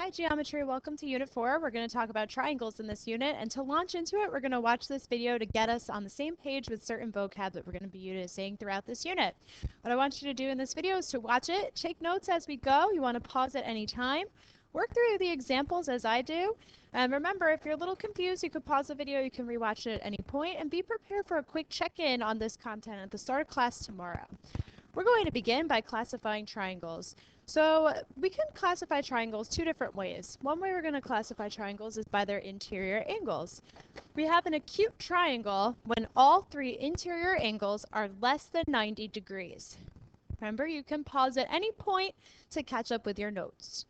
Hi Geometry, welcome to Unit 4. We're going to talk about triangles in this unit, and to launch into it, we're going to watch this video to get us on the same page with certain vocab that we're going to be using throughout this unit. What I want you to do in this video is to watch it, take notes as we go. You want to pause at any time, work through the examples as I do, and remember, if you're a little confused, you could pause the video, you can rewatch it at any point, and be prepared for a quick check-in on this content at the start of class tomorrow. We're going to begin by classifying triangles. So we can classify triangles two different ways. One way we're going to classify triangles is by their interior angles. We have an acute triangle when all three interior angles are less than 90 degrees. Remember, you can pause at any point to catch up with your notes.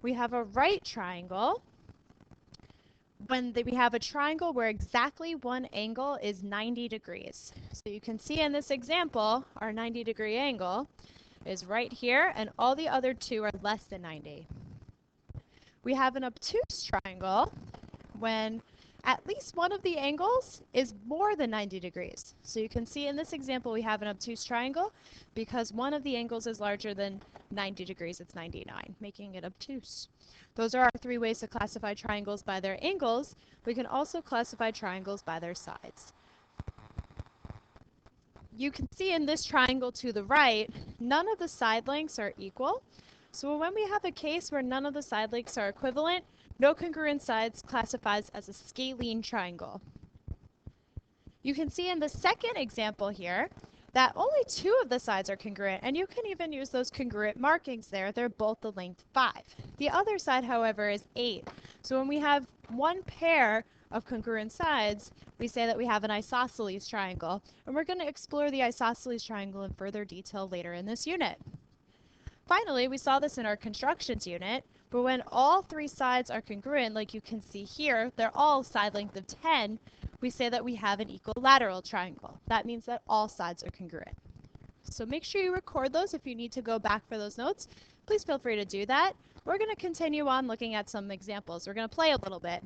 We have a right triangle when we have a triangle where exactly one angle is 90 degrees. So you can see in this example, our 90-degree angle is right here, and all the other two are less than 90. We have an obtuse triangle when at least one of the angles is more than 90 degrees. So you can see in this example we have an obtuse triangle because one of the angles is larger than 90 degrees, it's 99, making it obtuse. Those are our three ways to classify triangles by their angles. We can also classify triangles by their sides. You can see in this triangle to the right, none of the side lengths are equal. So when we have a case where none of the side lengths are equivalent, no congruent sides classifies as a scalene triangle. You can see in the second example here that only two of the sides are congruent, and you can even use those congruent markings there. They're both the length 5. The other side, however, is 8. So when we have one pair of congruent sides, we say that we have an isosceles triangle, and we're going to explore the isosceles triangle in further detail later in this unit. Finally, we saw this in our constructions unit, but when all three sides are congruent, like you can see here, they're all side length of 10, we say that we have an equilateral triangle. That means that all sides are congruent. So make sure you record those. If you need to go back for those notes, please feel free to do that. We're going to continue on looking at some examples. We're going to play a little bit.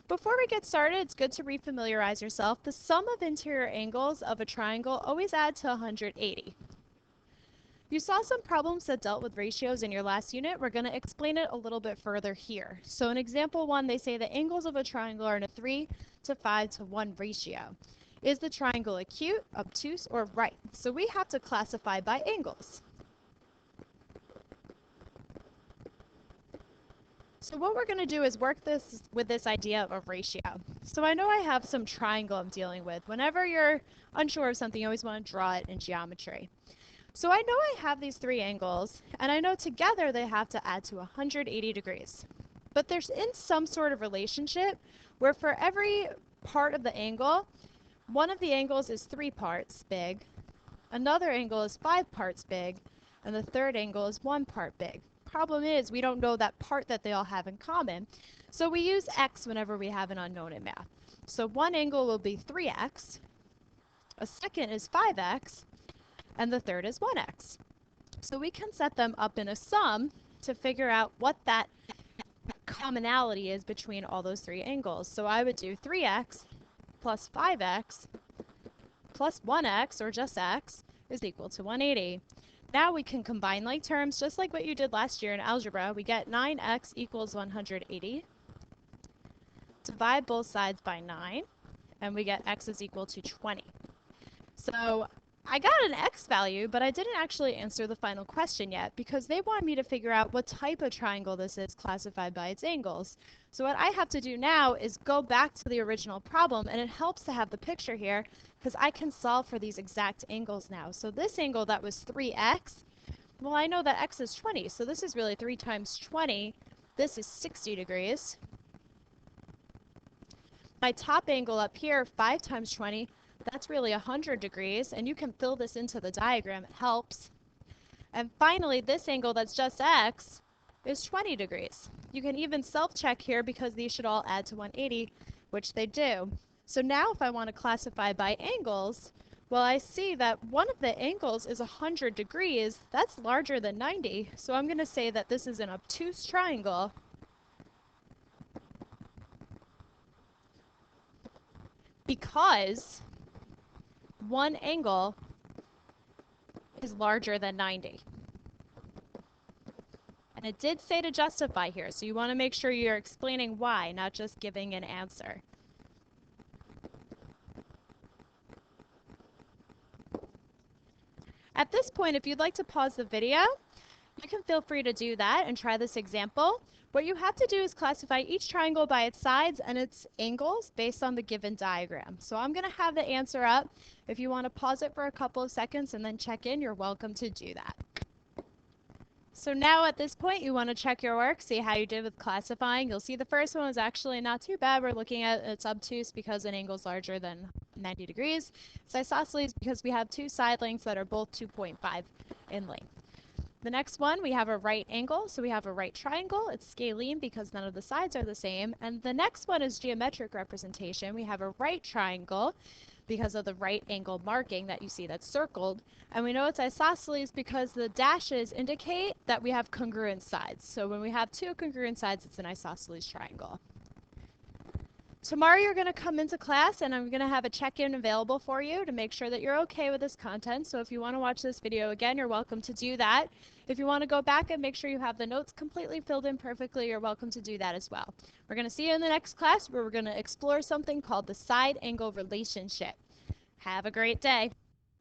Before we get started, it's good to refamiliarize yourself. The sum of interior angles of a triangle always add to 180. You saw some problems that dealt with ratios in your last unit. We're going to explain it a little bit further here. So in example 1, they say the angles of a triangle are in a 3:5:1 ratio. Is the triangle acute, obtuse, or right? So we have to classify by angles. So what we're going to do is work this with this idea of a ratio. So I know I have some triangle I'm dealing with. Whenever you're unsure of something, you always want to draw it in geometry. So I know I have these three angles, and I know together they have to add to 180 degrees. But there's in some sort of relationship where for every part of the angle, one of the angles is 3 parts big, another angle is 5 parts big, and the third angle is 1 part big. Problem is, we don't know that part that they all have in common, so we use x whenever we have an unknown in math. So one angle will be 3x, a second is 5x, and the third is 1x. So we can set them up in a sum to figure out what that commonality is between all those three angles. So I would do 3x plus 5x plus 1x, or just x, is equal to 180. Now we can combine like terms, just like what you did last year in algebra. We get 9x equals 180. Divide both sides by 9, and we get x is equal to 20. So I got an x value, but I didn't actually answer the final question yet because they want me to figure out what type of triangle this is classified by its angles. So what I have to do now is go back to the original problem, and it helps to have the picture here because I can solve for these exact angles now. So this angle that was 3x, well, I know that x is 20, so this is really 3 times 20. This is 60 degrees. My top angle up here, 5 times 20, that's really 100 degrees, and you can fill this into the diagram, it helps. And finally, this angle that's just x is 20 degrees. You can even self-check here because these should all add to 180, which they do. So now if I want to classify by angles, well, I see that one of the angles is 100 degrees. That's larger than 90, so I'm going to say that this is an obtuse triangle. Because one angle is larger than 90. It did say to justify here, so you want to make sure you're explaining why, not just giving an answer. At this point, if you'd like to pause the video, you can feel free to do that and try this example. What you have to do is classify each triangle by its sides and its angles based on the given diagram. So I'm going to have the answer up. If you want to pause it for a couple of seconds and then check in, you're welcome to do that. So now at this point, you want to check your work, see how you did with classifying. You'll see the first one was actually not too bad. We're looking at it's obtuse because an angle is larger than 90 degrees. It's isosceles because we have two side lengths that are both 2.5 in length. The next one, we have a right angle, so we have a right triangle. It's scalene because none of the sides are the same. And the next one is geometric representation. We have a right triangle because of the right angle marking that you see that's circled. And we know it's isosceles because the dashes indicate that we have congruent sides. So when we have two congruent sides, it's an isosceles triangle. Tomorrow you're going to come into class and I'm going to have a check-in available for you to make sure that you're okay with this content. So if you want to watch this video again, you're welcome to do that. If you want to go back and make sure you have the notes completely filled in perfectly, you're welcome to do that as well. We're going to see you in the next class where we're going to explore something called the side angle relationship. Have a great day.